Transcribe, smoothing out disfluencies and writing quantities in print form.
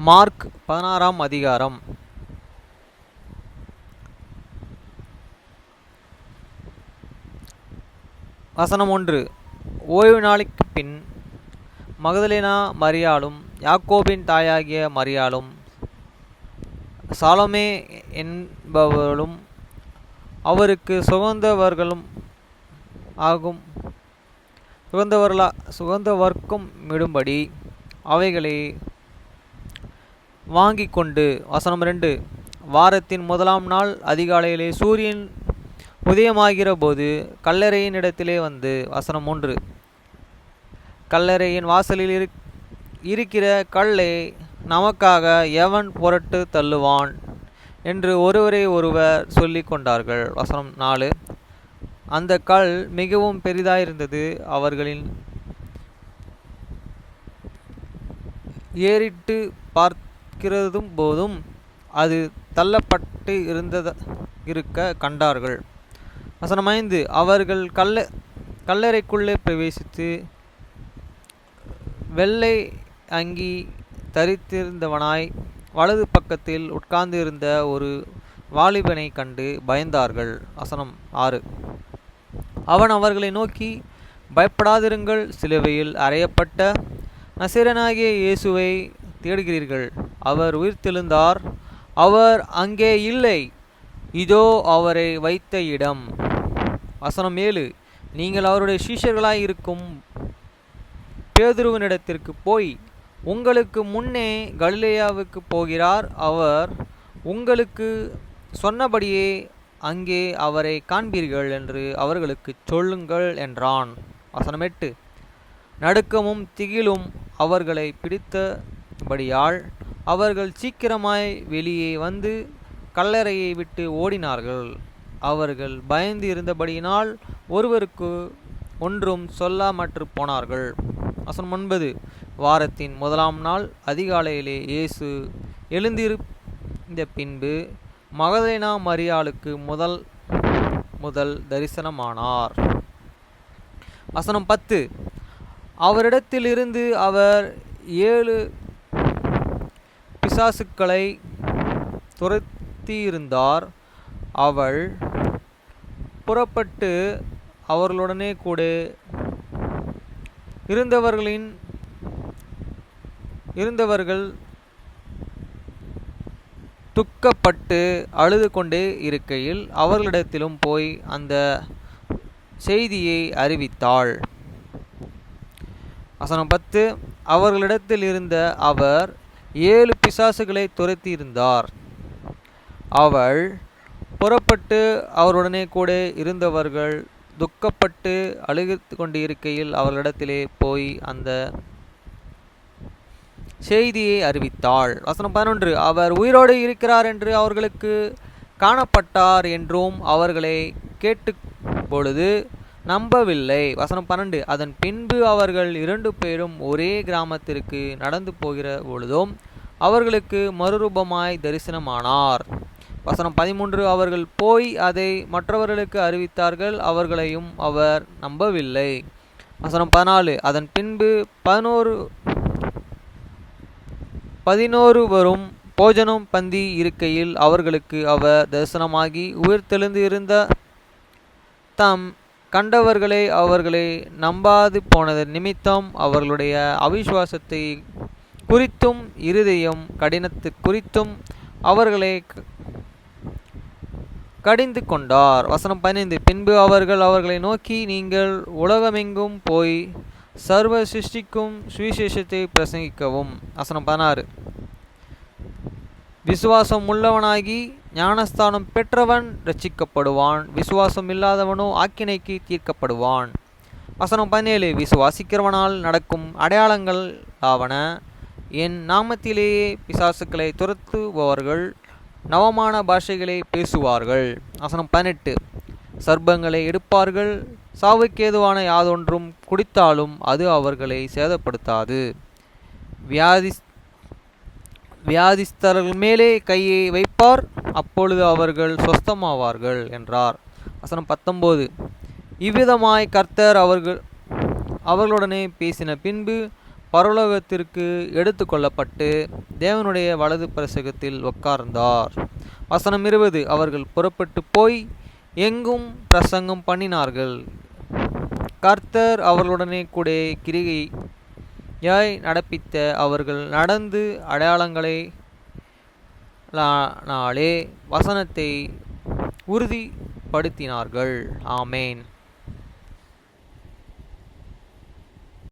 Mark 16 அதிகாரம். வசனம் 1. ஓய்வு நாளைக்குப் பின் மகதலேனா மரியாளும் யாக்கோபின் தாயாகிய மரியாளும் சாலோமே என்பவர்களும் அவருக்கு சுகந்தவர்க்கம் விடும்படி அவைகளை வாங்கிக் கொண்டு. வசனம் 2. வாரத்தின் முதலாம் நாள் அதிகாலையிலே சூரியன் உதயமாகிற போது கல்லறையின் இடத்திலே வந்து. வசனம் 3. கல்லறையின் வாசலில் இருக்கிற கல்லை நமக்காக எவன் புரட்டு தள்ளுவான் என்று ஒருவரை ஒருவர் சொல்லி கொண்டார்கள். வசனம் 4. அந்த கல் மிகவும் பெரிதாயிருந்தது. அவர்களின் ஏறிட்டு பார்க்கிறதும் போதும் அது தள்ளப்பட்டு இருக்க கண்டார்கள். வசனம் 5. அவர்கள் கல்லறைக்குள்ளே பிரவேசித்து வெள்ளை அங்கி தரித்திருந்தவனாய் வலது பக்கத்தில் உட்கார்ந்து இருந்த ஒரு வாலிபனை கண்டு பயந்தார்கள். வசனம் 6. அவன் அவர்களை நோக்கி, பயப்படாதிருங்கள், சிலுவையில் அறையப்பட்ட நசரேயனாகிய இயேசுவை தேடுகிறீர்கள். அவர் உயிர்த்தெழுந்தார். அவர் அங்கே இல்லை. இதோ அவரை வைத்த இடம். வசனம் 7. நீங்கள் அவருடைய சீஷர்களாய் இருக்கும் பேதுருவினிடத்திற்கு போய், உங்களுக்கு முன்னே கலிலேயாவுக்கு போகிறார். அவர் உங்களுக்கு சொன்னபடியே அங்கே அவரை காண்பீர்கள் என்று அவர்களுக்கு சொல்லுங்கள் என்றான். வசனம் 8. நடுக்கமும் திகிலும் அவர்களை பிடித்தபடியால் அவர்கள் சீக்கிரமாய் வெளியே வந்து கல்லறையை விட்டு ஓடினார்கள். அவர்கள் பயந்து இருந்தபடியினால் ஒருவருக்கு ஒன்றும் சொல்லாமற்று போனார்கள். வசனம் 9. வாரத்தின் முதலாம் நாள் அதிகாலையிலே இயேசு எழுந்திருந்த பின்பு மகதலேனா மரியாளுக்கு முதல் தரிசனமானார். வசனம் 10. அவரிடத்திலிருந்து அவர் 7 பிசாசுக்களை துரத்தியிருந்தார். அவள் புறப்பட்டு அவர்களுடனே கூட இருந்தவர்கள் துக்கப்பட்டு அழுது கொண்டே இருக்கையில் அவர்களிடத்திலும் போய் அந்த செய்தியை அறிவித்தாள். வசனம் 10. அவர்களிடத்தில் இருந்த அவர் 7 பிசாசுகளை துரத்தியிருந்தார். அவள் புறப்பட்டு அவருடனே கூட இருந்தவர்கள் துக்கப்பட்டு அழுது கொண்டு இருக்கையில் அவர்களிடத்திலே போய் அந்த செய்தியை அறிவித்தாள். வசனம் 11. அவர் உயிரோடு இருக்கிறார் என்று அவர்களுக்கு காணப்பட்டார் என்றும் அவர்களை கேட்டு பொழுது நம்பவில்லை. வசனம் 12. அதன் பின்பு அவர்கள் 2 பேரும் ஒரே கிராமத்திற்கு நடந்து போகிற பொழுதும் அவர்களுக்கு மறுரூபமாய் தரிசனமானார். வசனம் 13. அவர்கள் போய் அதை மற்றவர்களுக்கு அறிவித்தார்கள். அவர்களையும் அவர் நம்பவில்லை. வசனம் 14. அதன் பின்பு 11 வரும் போஜனம் பந்தி இருக்கையில் அவர்களுக்கு அவர் தரிசனமாகி உயிர்த்தெழுந்து இருந்த தாம் அவர்களை நம்பாது போனது நிமித்தம் அவர்களுடைய அவிசுவாசத்தை குறித்தும் இருதயம் கடினத்தை குறித்தும் அவர்களை கடிந்து கொண்டார். வசனம் 15. பின்பு அவர்கள் அவர்களை நோக்கி, நீங்கள் உலகமெங்கும் போய் சர்வ சிருஷ்டிக்கும் சுவிசேஷத்தை பிரசங்கிக்கவும். வசனம் 16. விசுவாசம் உள்ளவனாகி ஞானஸ்தானம் பெற்றவன் இரட்சிக்கப்படுவான், விசுவாசம் இல்லாதவனோ ஆக்கினைக்கு தீர்க்கப்படுவான். வசனம் 17. விசுவாசிக்கிறவனால் நடக்கும் அடையாளங்கள் ஆவன. என் நாமத்திலேயே பிசாசுக்களை துரத்துபவர்கள் நவமான பாஷைகளை பேசுவார்கள். வசனம் 18. சர்ப்பங்களை எடுப்பார்கள், சாவுக்கேதுவான யாதொன்றும் குடித்தாலும் அது அவர்களை சேதப்படுத்தாது. வியாதிஸ்தர்கள் மேலே கையை வைப்பார், அப்பொழுது அவர்கள் சொஸ்தமாவார்கள் என்றார். வசனம் 19. இவ்விதமாய் கர்த்தர் அவர்களுடனே பேசின பின்பு பரலோகத்திற்கு எடுத்து கொள்ளப்பட்டு தேவனுடைய வலது பிரசகத்தில் உட்கார்ந்தார். வசனம் 20. அவர்கள் புறப்பட்டு போய் எங்கும் பிரசங்கம் பண்ணினார்கள். கர்த்தர் அவர்களுடனே கூட கிரிகையாய் நடப்பித்த அவர்கள் நடந்து அடையாளங்களை நாளே வசனத்தை உறுதிப்படுத்தினார்கள். ஆமேன்.